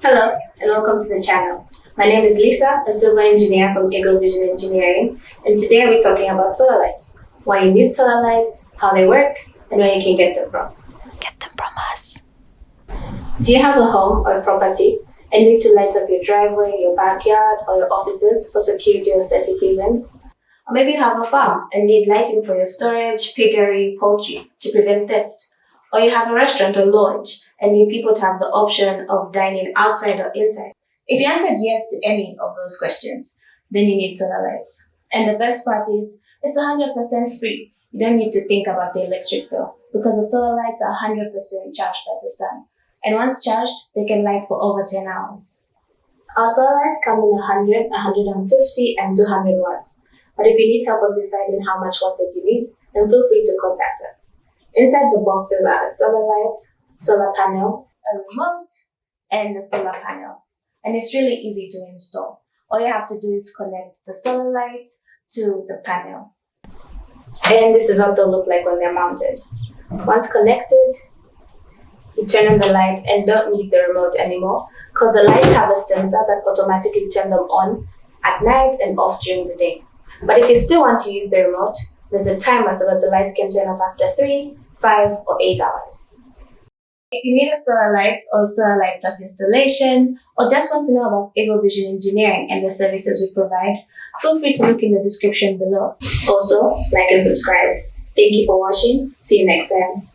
Hello and welcome to the channel. My name is Lisa, a civil engineer from Eagle Vision Engineering, and today we're talking about solar lights, why you need solar lights, how they work, and where you can get them from. Get them from us. Do you have a home or a property and need to light up your driveway, your backyard, or your offices for security or aesthetic reasons? Or maybe you have a farm and need lighting for your storage, piggery, poultry to prevent theft. Or you have a restaurant or lounge and need people to have the option of dining outside or inside. If you answered yes to any of those questions, then you need solar lights. And the best part is, it's 100% free. You don't need to think about the electric bill because the solar lights are 100% charged by the sun. And once charged, they can light for over 10 hours. Our solar lights come in 100, 150, and 200 watts. But if you need help with deciding how much wattage you need, then feel free to contact us. Inside the boxes are a solar light, solar panel, a remote, and a solar panel. And it's really easy to install. All you have to do is connect the solar light to the panel. And this is what they'll look like when they're mounted. Once connected, you turn on the light and don't need the remote anymore because the lights have a sensor that automatically turns them on at night and off during the day. But if you still want to use the remote, there's a timer so that the lights can turn off after 3, 5, or 8 hours. If you need a solar light or solar light plus installation, or just want to know about Eagle Vision Engineering and the services we provide, feel free to look in the description below. Also, like and subscribe. Thank you for watching. See you next time.